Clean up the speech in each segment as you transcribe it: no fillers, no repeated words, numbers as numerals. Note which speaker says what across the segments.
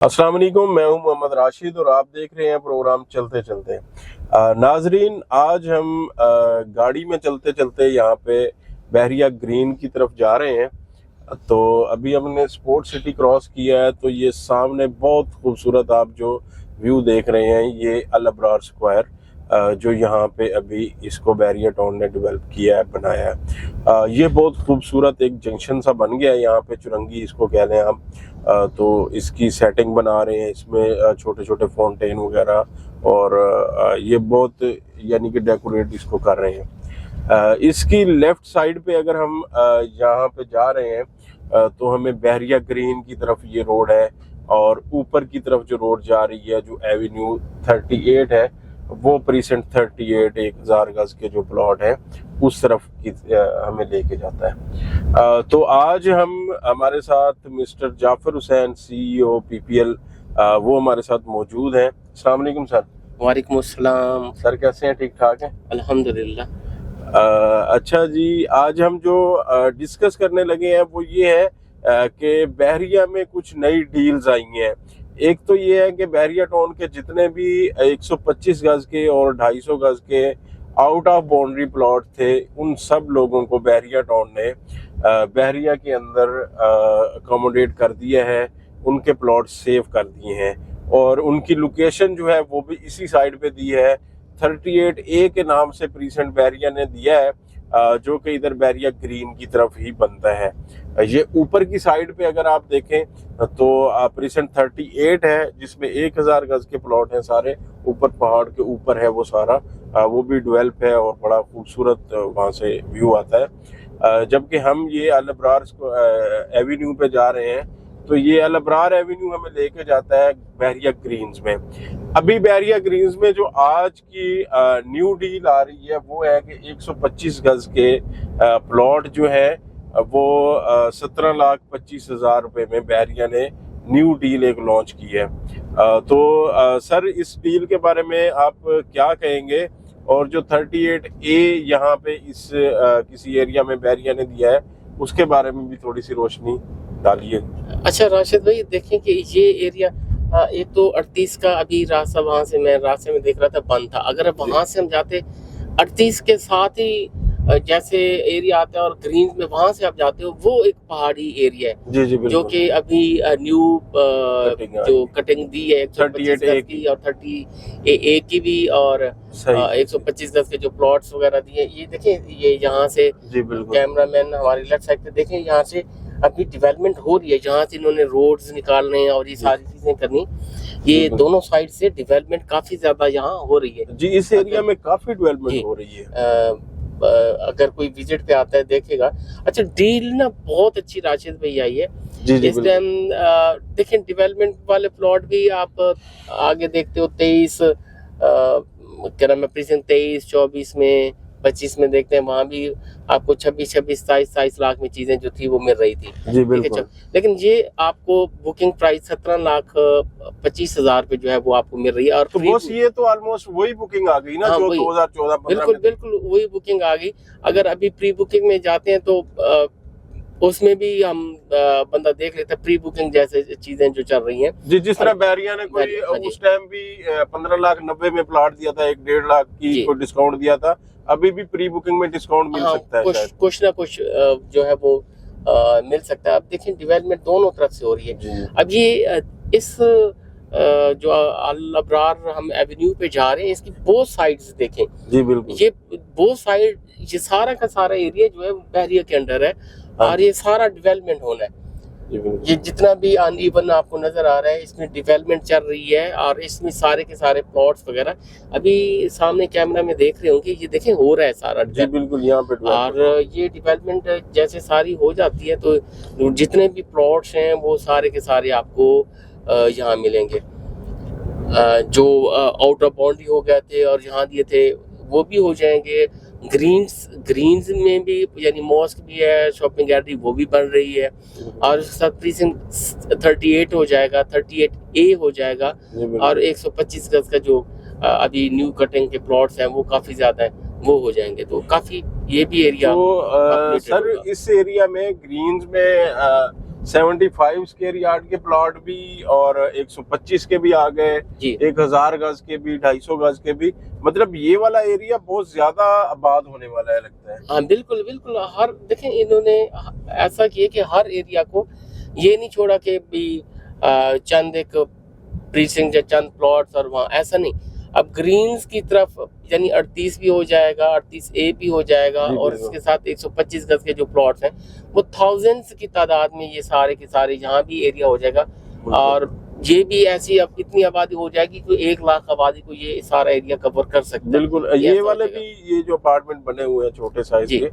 Speaker 1: अस्सलाम वालेकुम, मैं हूं मोहम्मद राशिद और आप देख रहे हैं प्रोग्राम चलते चलते। नाजरीन, आज हम गाड़ी में चलते चलते यहाँ पे बहरिया ग्रीन की तरफ जा रहे हैं। तो अभी हमने स्पोर्ट सिटी क्रॉस किया है, तो ये सामने बहुत खूबसूरत आप जो व्यू देख रहे हैं ये अल अबरार स्क्वायर, जो यहाँ पे अभी इसको बहरिया टाउन ने डेवलप किया है, बनाया है। ये बहुत खूबसूरत एक जंक्शन सा बन गया है यहाँ पे, चुरंगी इसको कह लें आप। तो इसकी सेटिंग बना रहे हैं, इसमें छोटे छोटे फाउंटेन वगैरह, और ये बहुत यानी कि डेकोरेट इसको कर रहे हैं। इसकी लेफ्ट साइड पे अगर हम यहाँ पे जा रहे हैं तो हमें बहरिया ग्रीन की तरफ ये रोड है, और ऊपर की तरफ जो रोड जा रही है, जो एवेन्यू 38 है, वो प्रीसेंट 38 1000 गज के जो प्लॉट है उस तरफ की हमें लेके जाता है। तो आज हमारे साथ mister Jafar Hussain, CEO PPL, वो हमारे साथ मौजूद हैं। अस्सलाम वालेकुम सर।
Speaker 2: वालेकुम अस्सलाम।
Speaker 1: सर कैसे हैं? ठीक ठाक हैं
Speaker 2: अल्हम्दुलिल्लाह।
Speaker 1: अच्छा जी, आज हम जो डिस्कस करने लगे हैं वो ये है कि बहरिया में कुछ नई डील्स आई हैं। एक तो ये है कि बहरिया टाउन के जितने भी 125 गज के और 250 गज के आउट ऑफ बाउंड्री प्लॉट थे, उन सब लोगों को बहरिया टाउन ने बहरिया के अंदर अकोमोडेट कर दिया है, उनके प्लॉट सेव कर दिए हैं, और उनकी लोकेशन जो है वो भी इसी साइड पे दी है। 38A के नाम से प्रीसेंट बहरिया ने दिया है, जो कि इधर बहरिया ग्रीन की तरफ ही बनता है। ये ऊपर की साइड पे अगर आप देखें तो प्रीसेंट 38 है, जिसमें 1000 गज के प्लॉट हैं सारे, ऊपर पहाड़ के ऊपर है वो सारा, वो भी डेवलप है और बड़ा खूबसूरत वहाँ से व्यू आता है। जबकि हम ये अल अबरार एवेन्यू पे जा रहे हैं, तो ये अल अबरार एवेन्यू हमें लेके जाता है बहरिया ग्रीन्स में। अभी बहरिया ग्रीन्स में जो आज की न्यू डील आ रही है वो है कि 125 गज के प्लॉट जो है वो 17,25,000 रुपए में बहरिया ने न्यू डील एक लॉन्च की है। तो सर, इस डील के बारे में आप क्या कहेंगे, और जो 38A यहाँ पे इस किसी एरिया में बहरिया ने दिया है उसके बारे में भी थोड़ी सी रोशनी डालिए।
Speaker 2: अच्छा राशिद भाई, देखें कि ये एरिया एक तो 38 का अभी रास्ता, वहां से मैं रास्ते में देख रहा था बंद था। अगर वहां से हम जाते 38 के साथ ही जैसे एरिया आता है और ग्रीन में वहां से आप जाते हो, वो एक पहाड़ी एरिया है
Speaker 1: जी जी,
Speaker 2: जो कि अभी न्यू जो कटिंग दी है 125 गज की और 30A की भी, और 125 गज के जो प्लॉट्स वगैरह दिए। ये देखें, ये यहाँ से कैमरामैन हमारी लेफ्ट साइड पे देखें, यहाँ से अभी डेवलपमेंट हो रही है, जहाँ से इन्होंने रोड्स निकालने हैं और ये सारी चीजें करनी। ये दोनों साइड से डेवलपमेंट काफी ज्यादा यहाँ हो रही है
Speaker 1: जी। इस एरिया में काफी डेवलपमेंट हो रही है।
Speaker 2: अगर कोई विजिट पे आता है देखेगा। अच्छा, डील ना बहुत अच्छी राशिद भाई आई है इस टाइम। देखें, डेवलपमेंट वाले प्लॉट भी आप आगे देखते हो, 23 क्या नाम है, प्रीसेंट 23, 24 में, 25 में देखते हैं, वहां भी आपको 26, 27 लाख में चीजें जो थी वो मिल रही थी।
Speaker 1: जी बिल्कुल।
Speaker 2: लेकिन ये आपको बुकिंग प्राइस 17,25,000 पे जो है वो आपको मिल रही है। और
Speaker 1: तो बस ये तो ऑलमोस्ट वही बुकिंग आ गई ना, जो 2014-15 में।
Speaker 2: बिल्कुल वही बुकिंग आ गई। अगर अभी प्री बुकिंग में जाते हैं तो उसमें भी हम बंदा देख लेता है, प्री बुकिंग जैसे चीजें जो चल रही हैं
Speaker 1: जी। जिस तरह बहरिया ने कोई उस टाइम भी 15,90,000 में प्लॉट दिया था, 1.5 लाख की को डिस्काउंट दिया था, अभी भी प्री बुकिंग में डिस्काउंट मिल सकता है।
Speaker 2: कुछ ना कुछ जो है वो मिल सकता है। अब देखें, डेवलपमेंट दोनों तरफ से हो रही है। अब ये इस जो अल अबरार हम एवेन्यू पे जा रहे हैं, इसकी बोथ साइड्स देखें। जी बिल्कुल। ये बोथ साइड, ये सारा का सारा एरिया जो है बहरिया के अंडर है, और ये सारा डेवलपमेंट होना है। ये जितना भी अनइवन आपको नजर आ रहा है, इसमें डेवलपमेंट चल रही है, और इसमें सारे के सारे प्लॉट्स वगैरह अभी सामने कैमरा में देख रहे होंगे। ये देखें, हो रहा है सारा।
Speaker 1: जी बिल्कुल, यहाँ पे।
Speaker 2: और ये डेवलपमेंट जैसे सारी हो जाती है तो जितने भी प्लॉट्स हैं वो सारे के सारे आपको यहाँ मिलेंगे। जो आउट ऑफ बाउंड्री हो गए थे और यहाँ दिए थे वो भी हो जाएंगे। ग्रीन्स में भी, यानी मॉस्क भी है, शॉपिंग गैलरी वो भी बन रही है, और उसके साथ प्रीसेंट 38 हो जाएगा, 38A हो जाएगा, और 125 गज का जो अभी न्यू कटिंग के प्लॉट्स हैं वो काफी ज्यादा है, वो हो जाएंगे। तो काफी ये भी एरिया
Speaker 1: तो सर, इस एरिया में ग्रीन्स में 75 स्क्वायर यार्ड के प्लॉट भी और 125 के भी आ गए,
Speaker 2: जी
Speaker 1: 1000 गज के भी, 250 गज के भी। मतलब ये वाला एरिया बहुत ज्यादा आबाद होने वाला है लगता है।
Speaker 2: हाँ बिल्कुल बिल्कुल। हर देखें इन्होंने ऐसा किया कि हर एरिया को ये नहीं छोड़ा कि भी चंद एक प्रीसिंक्ट या चंद प्लॉट्स और वहाँ, ऐसा नहीं। अब ग्रीन्स की तरफ यानी 38 भी हो जाएगा, 38A भी हो जाएगा
Speaker 1: जी,
Speaker 2: और
Speaker 1: बिल्कुल।
Speaker 2: इसके साथ 125 गज के जो प्लॉट्स हैं वो थाउजेंड्स की तादाद में ये सारे के सारे यहाँ भी एरिया हो जाएगा। और ये भी ऐसी अब इतनी आबादी हो जाएगी कि 1 लाख आबादी को ये सारा एरिया कवर कर सकता है।
Speaker 1: बिल्कुल। ये
Speaker 2: ऐसा
Speaker 1: वाले
Speaker 2: हो जाएगा।
Speaker 1: भी, ये जो अपार्टमेंट बने हुए हैं छोटे साइज
Speaker 2: जी।
Speaker 1: के,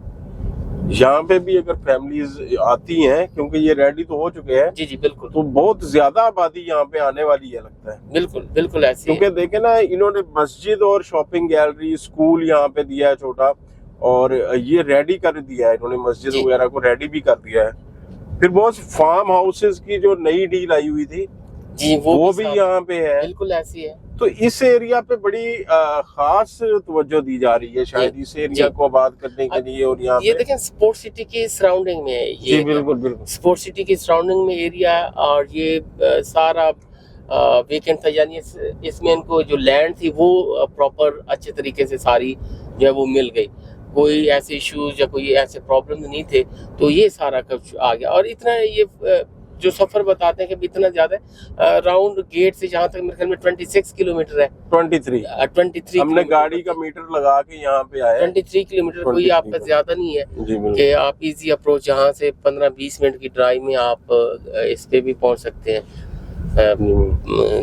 Speaker 1: यहाँ पे भी अगर फैमिलीज आती हैं, क्योंकि ये रेडी तो हो चुके हैं,
Speaker 2: जी जी बिल्कुल
Speaker 1: तो बहुत ज्यादा आबादी यहाँ पे आने वाली है लगता है।
Speaker 2: बिल्कुल बिल्कुल ऐसी है।
Speaker 1: क्योंकि देखे ना, इन्होंने मस्जिद और शॉपिंग गैलरी, स्कूल यहाँ पे दिया है छोटा, और ये रेडी कर दिया है इन्होंने, मस्जिद
Speaker 2: जी।
Speaker 1: वगैरह को रेडी भी कर दिया है। फिर बहुत फार्म हाउसेस की जो नई डील आई हुई थी
Speaker 2: जी
Speaker 1: वो भी
Speaker 2: साथ-
Speaker 1: यहाँ पे है।
Speaker 2: बिल्कुल ऐसी है।
Speaker 1: तो इस एरिया पे बड़ी खास तवज्जो दी जा रही है शायद
Speaker 2: जी,
Speaker 1: इस एरिया
Speaker 2: जी।
Speaker 1: को आबाद करने के लिए। और यहाँ
Speaker 2: ये
Speaker 1: पे
Speaker 2: देखें स्पोर्ट्स सिटी के सराउंडिंग में है
Speaker 1: जी
Speaker 2: ये,
Speaker 1: बिल्कुल बिल्कुल।
Speaker 2: स्पोर्ट्स सिटी के सराउंडिंग में एरिया है। और ये सारा वीकेंड था, यानी इसमें इनको जो लैंड थी वो प्रॉपर अच्छे तरीके से सारी जो है वो मिल गई। कोई ऐसे इश्यूज या कोई ऐसे प्रॉब्लम नहीं थे, तो ये सारा कुछ आ गया। और इतना ये जो सफर बताते हैं कि इतना ज्यादा राउंड गेट से जहाँ तक मेरे ख्याल में 26 किलोमीटर है।
Speaker 1: 23
Speaker 2: 23
Speaker 1: हमने गाड़ी का मीटर लगा के यहाँ पे आए हैं।
Speaker 2: 23 किलोमीटर कोई
Speaker 1: 23
Speaker 2: आपका ज्यादा नहीं है
Speaker 1: जी बिल्कुल।
Speaker 2: कि आप इजी अप्रोच यहाँ से 15-20 मिनट की ड्राइव में आप इस पे भी पहुंच सकते हैं,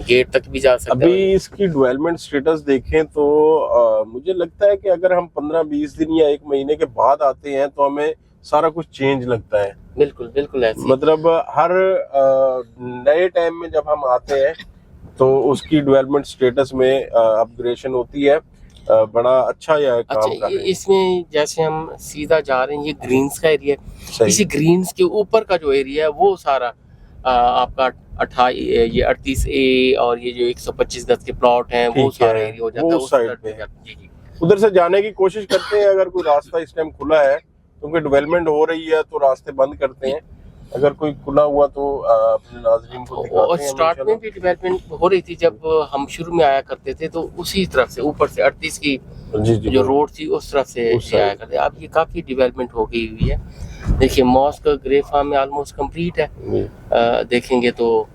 Speaker 2: गेट तक भी जा सकते
Speaker 1: अभी
Speaker 2: हैं।
Speaker 1: इसकी डेवलपमेंट स्टेटस देखें तो मुझे लगता है कि अगर हम 15-20 दिन या 1 महीने के बाद आते हैं तो हमें सारा कुछ चेंज लगता है।
Speaker 2: बिल्कुल बिल्कुल ऐसी।
Speaker 1: मतलब हर नए टाइम में जब हम आते हैं तो उसकी डेवलपमेंट स्टेटस में अपग्रेडेशन होती है। बड़ा अच्छा यह काम
Speaker 2: अच्छा
Speaker 1: कर रहे हैं।
Speaker 2: इसमें जैसे हम सीधा जा रहे हैं, ये ग्रीन्स का एरिया है।
Speaker 1: सही।
Speaker 2: इसी ग्रीन्स के ऊपर का जो एरिया है वो सारा आपका 38A और ये जो 125 गज के प्लॉट हैं वो
Speaker 1: ठीक है,
Speaker 2: सारा एरिया हो जाता
Speaker 1: वो
Speaker 2: है
Speaker 1: उस
Speaker 2: उस
Speaker 1: साइड
Speaker 2: तरफ
Speaker 1: पे
Speaker 2: पे। जी जी
Speaker 1: उधर से जाने की कोशिश करते हैं, अगर कोई रास्ता इस टाइम खुला है, क्योंकि डेवलपमेंट हो रही है तो रास्ते बंद करते हैं। अगर कोई खुला हुआ तो अपने नाज़रीन को
Speaker 2: और
Speaker 1: दिखाते हैं।
Speaker 2: स्टार्ट में भी डेवलपमेंट हो रही थी जब हम शुरू में आया करते थे, तो उसी तरफ से ऊपर से 38 की
Speaker 1: जी जी
Speaker 2: जो रोड थी उस तरफ से
Speaker 1: उस
Speaker 2: ये आया
Speaker 1: साइड।
Speaker 2: करते। अब ये काफी डेवलपमेंट हो गई हुई है। देखिए मॉस्क ग्रे फार्म में ऑलमोस्ट कंप्लीट है।
Speaker 1: जी।
Speaker 2: देखेंगे तो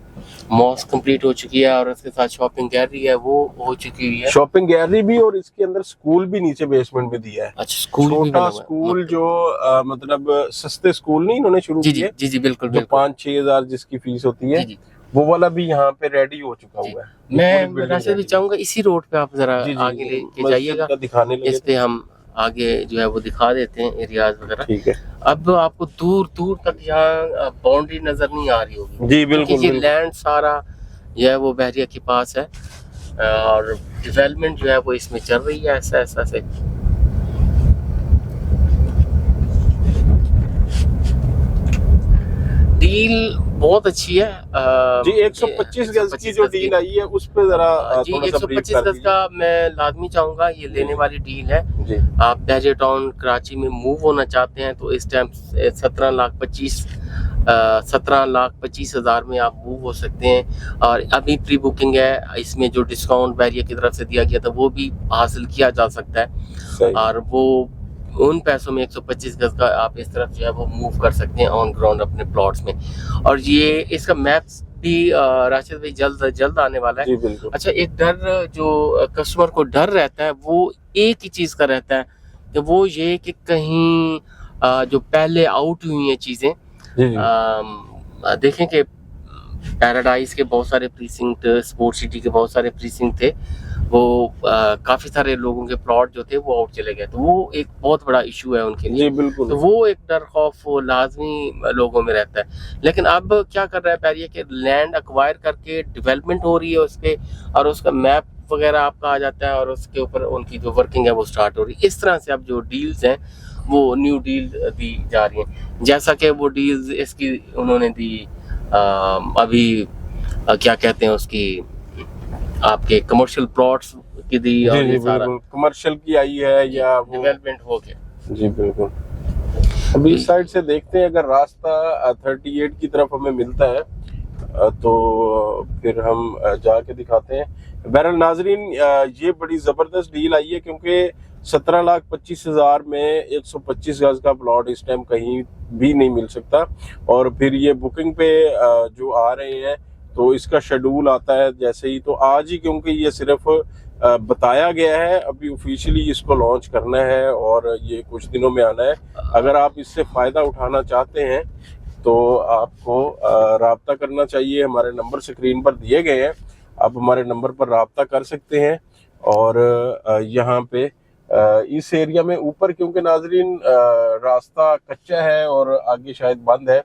Speaker 2: मॉस्क कंप्लीट हो चुकी है और उसके साथ शॉपिंग गैलरी है वो हो चुकी हुई है।
Speaker 1: शॉपिंग गैलरी भी, और इसके अंदर स्कूल भी नीचे बेसमेंट में दिया है।
Speaker 2: अच्छा स्कूल भी बना
Speaker 1: छोटा
Speaker 2: हुआ है।
Speaker 1: स्कूल जो मतलब सस्ते स्कूल नहीं इन्होंने शुरू
Speaker 2: जी जी
Speaker 1: किए,
Speaker 2: जी जी बिल्कुल
Speaker 1: जो
Speaker 2: बिल्कुल
Speaker 1: 5-6 हजार जिसकी फीस होती है,
Speaker 2: जी जी।
Speaker 1: वो वाला भी यहाँ पे रेडी हो चुका
Speaker 2: जी।
Speaker 1: हुआ है।
Speaker 2: मैं
Speaker 1: पूरी building
Speaker 2: राशिद भी
Speaker 1: ready है।
Speaker 2: चाहूंगा इसी रोड पे आप जरा
Speaker 1: जी, जी,
Speaker 2: आगे लेके
Speaker 1: मस्जिद
Speaker 2: जाइएगा,
Speaker 1: का दिखाने लगे
Speaker 2: इस पे हम आगे जो है वो दिखा देते हैं एरियाज वगैरह।
Speaker 1: ठीक है।
Speaker 2: अब आपको दूर दूर तक यहाँ बाउंड्री नजर नहीं आ रही होगी,
Speaker 1: जी
Speaker 2: क्योंकि
Speaker 1: बिल्कुल
Speaker 2: ये
Speaker 1: बिल्कुल।
Speaker 2: लैंड सारा जो है वो बहरिया के पास है और डेवलपमेंट जो है वो इसमें चल रही है ऐसा ऐसा से। डील बहुत अच्छी है।
Speaker 1: जी 125 गज की जो डील आई है उस पे जरा
Speaker 2: जी
Speaker 1: थोड़ा सा ब्रीफ
Speaker 2: 125
Speaker 1: कर
Speaker 2: गज
Speaker 1: दीजिए।
Speaker 2: का मैं लाजमी चाहूंगा, ये लेने वाली डील है।
Speaker 1: जी
Speaker 2: आप बहरिया टाउन कराची में मूव होना चाहते हैं तो इस टाइम 17,25,000 में आप मूव हो सकते हैं। और अभी प्री बुकिंग है, इसमें जो डिस्काउंट बहरिया की तरफ से दिया गया था वो भी हासिल किया जा सकता है।
Speaker 1: सही।
Speaker 2: और वो उन पैसों में 125 गज का आप इस तरफ जो है वो मूव कर सकते हैं ऑन ग्राउंड अपने प्लॉट्स में। और ये इसका मैप्स भी राशिद भाई जल्द आने वाला है।
Speaker 1: जी बिल्कुल।
Speaker 2: अच्छा एक डर जो कस्टमर को डर रहता है वो एक ही चीज का रहता है कि वो ये कि कहीं जो पहले आउट हुई हैं चीजें,
Speaker 1: जी जी
Speaker 2: देखें कि पैराडाइज के बहुत सारे प्रीसिंक्ट, स्पोर्ट सिटी के बहुत सारे प्रीसिंक्ट थे, वो काफी सारे लोगों के प्लॉट जो थे वो आउट चले गए, तो वो एक बहुत बड़ा इशू है उनके लिए।
Speaker 1: जी बिल्कुल।
Speaker 2: तो वो एक डर खौफ लाजमी लोगों में रहता है। लेकिन अब क्या कर रहा है पैरिया के, लैंड अक्वायर करके डेवलपमेंट हो रही है उस पे, और उसका मैप वगैरह आपका आ जाता है और उसके ऊपर उनकी जो वर्किंग है वो स्टार्ट हो रही है। इस तरह से अब जो डील्स हैं वो न्यू डील दी जा रही हैं, जैसा कि वो डील्स इसकी उन्होंने दी अभी क्या कहते हैं उसकी, आपके कमर्शियल प्लॉट्स की दी, और
Speaker 1: जी
Speaker 2: ये सारा
Speaker 1: बिल्कुल कमर्शियल की आई है या वो।
Speaker 2: डेवलपमेंट हो गया।
Speaker 1: जी बिल्कुल। अभी इस साइड से देखते हैं, अगर रास्ता 38 की तरफ हमें मिलता है तो फिर हम जाके दिखाते हैं। बहरहाल नाजरीन, ये बड़ी ज़बरदस्त डील आई है, क्योंकि 17,25,000 में 125 गज का प्लॉट इस टाइम कहीं भी नहीं मिल सकता। और फिर ये बुकिंग पे जो आ रहे हैं तो इसका शेड्यूल आता है जैसे ही, तो आज ही, क्योंकि ये सिर्फ बताया गया है, अभी ऑफिशियली इसको लॉन्च करना है और ये कुछ दिनों में आना है। अगर आप इससे फ़ायदा उठाना चाहते हैं तो आपको राब्ता करना चाहिए। हमारे नंबर स्क्रीन पर दिए गए हैं, आप हमारे नंबर पर राब्ता कर सकते हैं। और यहाँ पे इस एरिया में ऊपर, क्योंकि नाजरीन रास्ता कच्चा है और आगे शायद बंद है,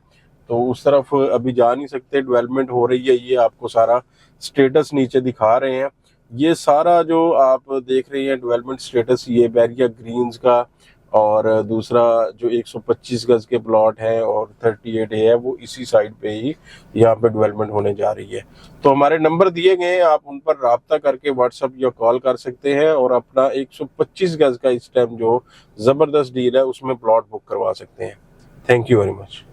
Speaker 1: तो उस तरफ अभी जा नहीं सकते, डेवलपमेंट हो रही है। ये आपको सारा स्टेटस नीचे दिखा रहे हैं। ये सारा जो आप देख रहे हैं डेवलपमेंट स्टेटस, ये बैरिया ग्रीन्स का, और दूसरा जो 125 गज के प्लॉट हैं और 38 है, वो इसी साइड पे ही यहाँ पे डेवलपमेंट होने जा रही है। तो हमारे नंबर दिए गए हैं, आप उन पर राब्ता करके व्हाट्सएप या कॉल कर सकते हैं और अपना 125 गज का इस टाइम जो ज़बरदस्त डील है उसमें प्लॉट बुक करवा सकते हैं। Thank you very much.